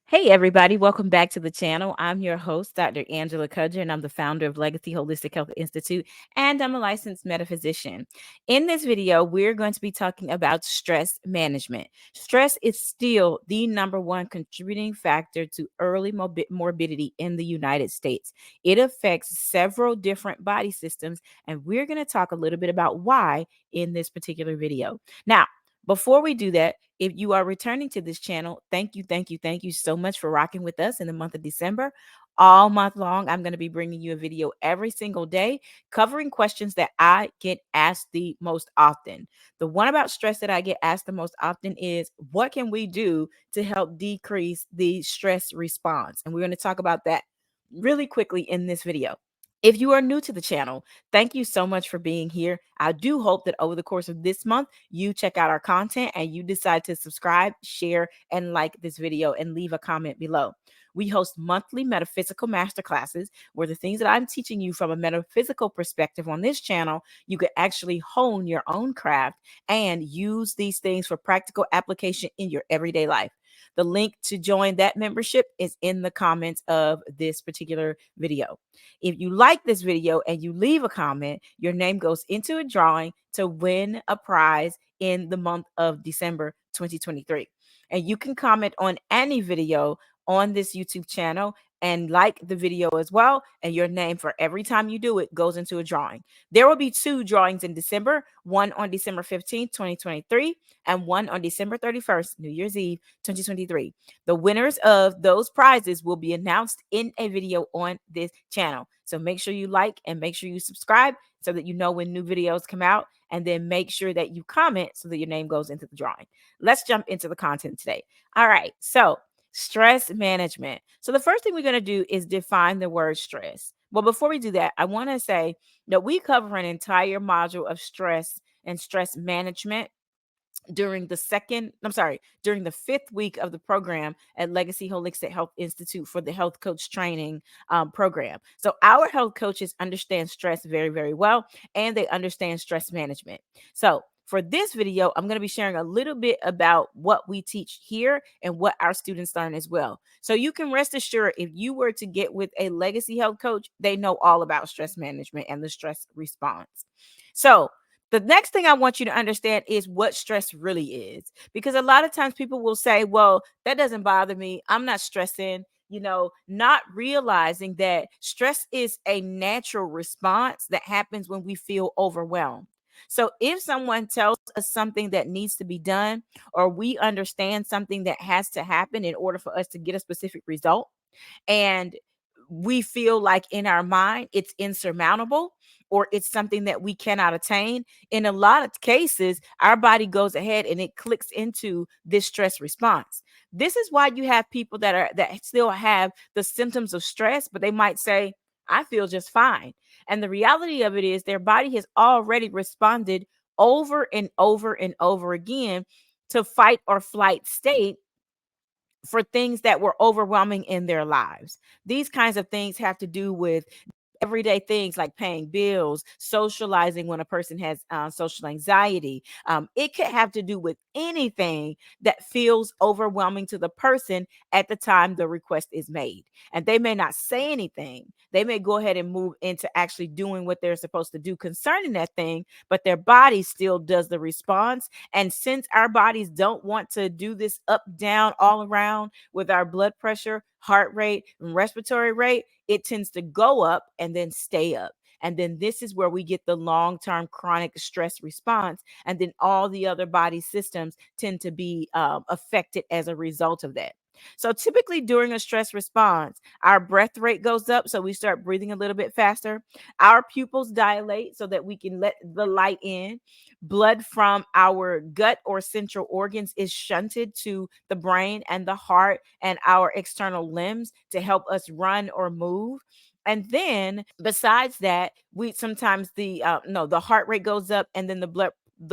Hey, everybody, welcome back to the channel. I'm your host, Dr. Angela Cudger, and I'm the founder of Legacy Holistic Health Institute, and I'm a licensed metaphysician. In this video, we're going to be talking about stress management. Stress is still the number one contributing factor to early morbidity in the United States. It affects several different body systems, and we're going to talk a little bit about why in this particular video. Now, before we do that, if you are returning to this channel, thank you so much for rocking with us in the month of December. All month long, I'm going to be bringing you a video every single day covering questions that I get asked the most often. The one about stress that I get asked the most often is, what can we do to help decrease the stress response? And we're going to talk about that really quickly in this video. If you are new to the channel, thank you so much for being here. I do hope that over the course of this month, you check out our content and you decide to subscribe, share, and like this video and leave a comment below. We host monthly metaphysical masterclasses where the things that I'm teaching you from a metaphysical perspective on this channel, you can actually hone your own craft and use these things for practical application in your everyday life. The link to join that membership is in the comments of this particular video. If you like this video and you leave a comment, your name goes into a drawing to win a prize in the month of December 2023. And you can comment on any video on this YouTube channel and like the video as well. And your name for every time you do it goes into a drawing. There will be two drawings in December, one on December 15th, 2023, and one on December 31st, New Year's Eve, 2023. The winners of those prizes will be announced in a video on this channel. So make sure you like and make sure you subscribe so that you know when new videos come out. And then make sure that you comment so that your name goes into the drawing. Let's jump into the content today. All right. So stress management. So the first thing we're going to do is define the word stress. Well, before we do that, I want to say that we cover an entire module of stress and stress management during during the fifth week of the program at Legacy Holistic Health Institute for the health coach training program. So our health coaches understand stress very, very well, and they understand stress management. So for this video, I'm going to be sharing a little bit about what we teach here and what our students learn as well. So you can rest assured, if you were to get with a legacy health coach, they know all about stress management and the stress response. So the next thing I want you to understand is what stress really is. Because a lot of times people will say, well, that doesn't bother me. I'm not stressing, not realizing that stress is a natural response that happens when we feel overwhelmed. So if someone tells us something that needs to be done, or we understand something that has to happen in order for us to get a specific result, and we feel like in our mind it's insurmountable or it's something that we cannot attain, in a lot of cases our body goes ahead and it clicks into this stress response. This is why you have people that still have the symptoms of stress, but they might say, I feel just fine. And the reality of it is their body has already responded over and over and over again to fight or flight state for things that were overwhelming in their lives. These kinds of things have to do with everyday things like paying bills, socializing when a person has social anxiety. It could have to do with anything that feels overwhelming to the person at the time the request is made. And they may not say anything. They may go ahead and move into actually doing what they're supposed to do concerning that thing, but their body still does the response. And since our bodies don't want to do this up, down, all around with our blood pressure, heart rate, and respiratory rate, it tends to go up and then stay up. And then this is where we get the long-term chronic stress response. And then all the other body systems tend to be affected as a result of that. So typically during a stress response, our breath rate goes up. So we start breathing a little bit faster. Our pupils dilate so that we can let the light in. Blood from our gut or central organs is shunted to the brain and the heart and our external limbs to help us run or move. And then besides that, we sometimes the heart rate goes up, and then the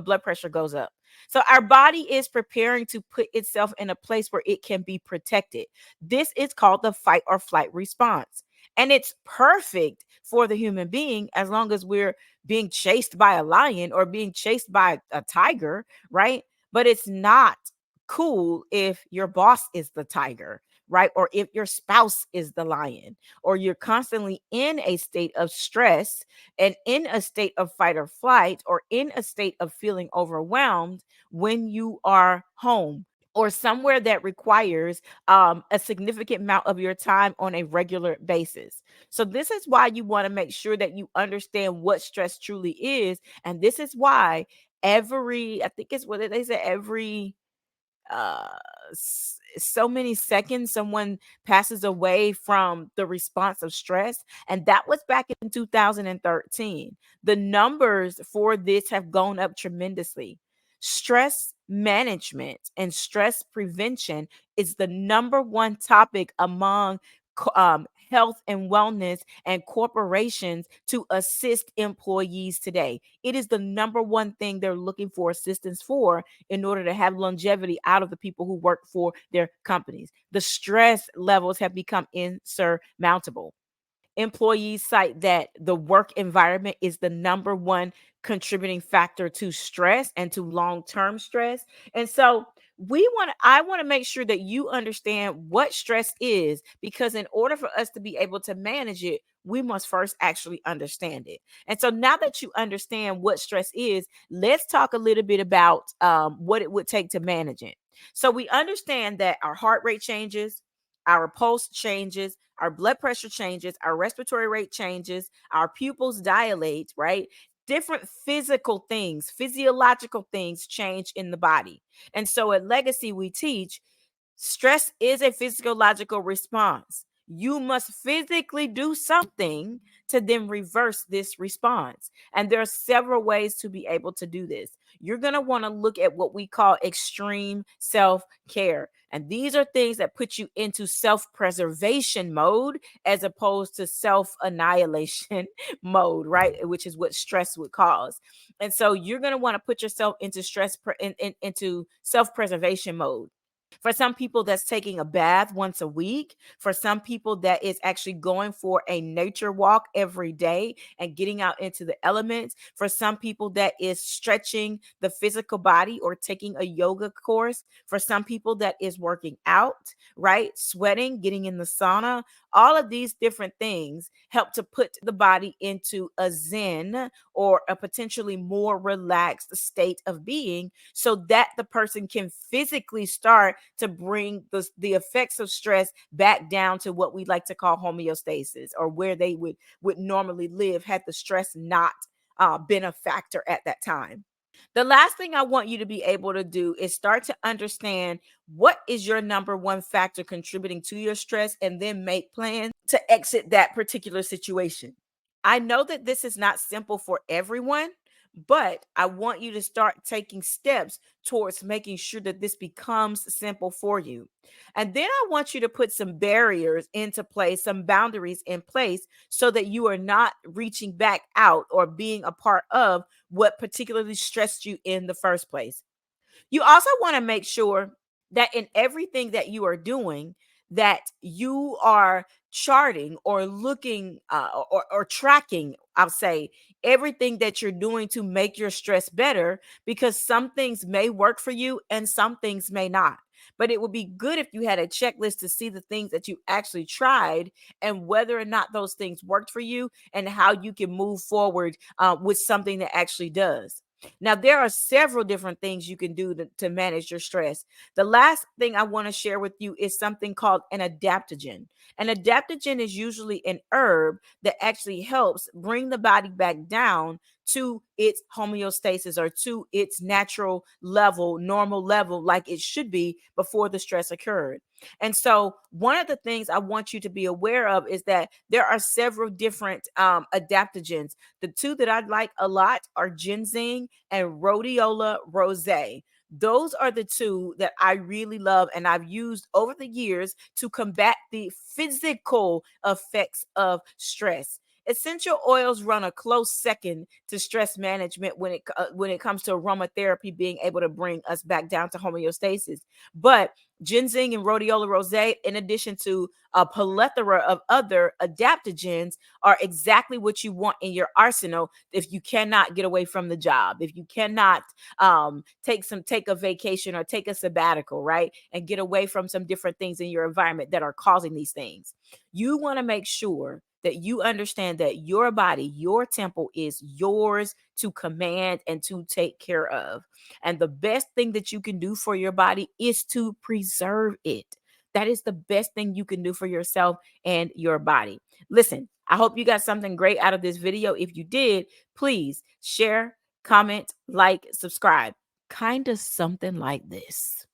blood pressure goes up. So our body is preparing to put itself in a place where it can be protected. This is called the fight or flight response. And it's perfect for the human being as long as we're being chased by a lion or being chased by a tiger, right? But it's not cool if your boss is the tiger, right? Or if your spouse is the lion, or you're constantly in a state of stress and in a state of fight or flight, or in a state of feeling overwhelmed when you are home or somewhere that requires a significant amount of your time on a regular basis. So, this is why you want to make sure that you understand what stress truly is. And this is why I think it's what they say, every uh so many seconds someone passes away from the response of stress, and that was back in 2013. The numbers for this have gone up tremendously. Stress management and stress prevention is the number one topic among health and wellness and corporations to assist employees today. It is the number one thing they're looking for assistance for in order to have longevity out of the people who work for their companies. The stress levels have become insurmountable. Employees cite that the work environment is the number one contributing factor to stress and to long-term stress. And so I want to make sure that you understand what stress is, because in order for us to be able to manage it, we must first actually understand it. And so now that you understand what stress is, let's talk a little bit about what it would take to manage it. So we understand that our heart rate changes, our pulse changes, our blood pressure changes, our respiratory rate changes, our pupils dilate, right? Different physical things, physiological things change in the body. And so at Legacy, we teach stress is a physiological response. You must physically do something to then reverse this response. And there are several ways to be able to do this. You're going to want to look at what we call extreme self care. And these are things that put you into self preservation mode as opposed to self annihilation mode, right? Which is what stress would cause. And so you're going to want to put yourself into into self preservation mode. For some people, that's taking a bath once a week. For some people, that is actually going for a nature walk every day and getting out into the elements. For some people, that is stretching the physical body or taking a yoga course. For some people, that is working out, right? Sweating, getting in the sauna. All of these different things help to put the body into a zen or a potentially more relaxed state of being, so that the person can physically start to bring the effects of stress back down to what we like to call homeostasis, or where they would normally live had the stress not been a factor at that time. The last thing I want you to be able to do is start to understand what is your number one factor contributing to your stress, and then make plans to exit that particular situation. I know that this is not simple for everyone, but I want you to start taking steps towards making sure that this becomes simple for you. And then I want you to put some barriers into place, some boundaries in place, so that you are not reaching back out or being a part of what particularly stressed you in the first place. You also want to make sure that in everything that you are doing, that you are charting or looking or tracking, I'll say, everything that you're doing to make your stress better, because some things may work for you and some things may not. But it would be good if you had a checklist to see the things that you actually tried and whether or not those things worked for you, and how you can move forward with something that actually does. Now, there are several different things you can do to manage your stress. The last thing I want to share with you is something called an adaptogen. An adaptogen is usually an herb that actually helps bring the body back down to its homeostasis, or to its natural level, normal level, like it should be before the stress occurred. And so, one of the things I want you to be aware of is that there are several different adaptogens. The two that I like a lot are ginseng and rhodiola rosé. Those are the two that I really love and I've used over the years to combat the physical effects of stress. Essential oils run a close second to stress management when it comes to aromatherapy being able to bring us back down to homeostasis. But Ginseng and rhodiola rosea, in addition to a plethora of other adaptogens, are exactly what you want in your arsenal if you cannot get away from the job, if you cannot take a vacation or take a sabbatical, right, and get away from some different things in your environment that are causing these things. You want to make sure that you understand that your body, your temple, is yours to command and to take care of. And the best thing that you can do for your body is to preserve it. That is the best thing you can do for yourself and your body. Listen, I hope you got something great out of this video. If you did, please share, comment, like, subscribe. Kind of something like this.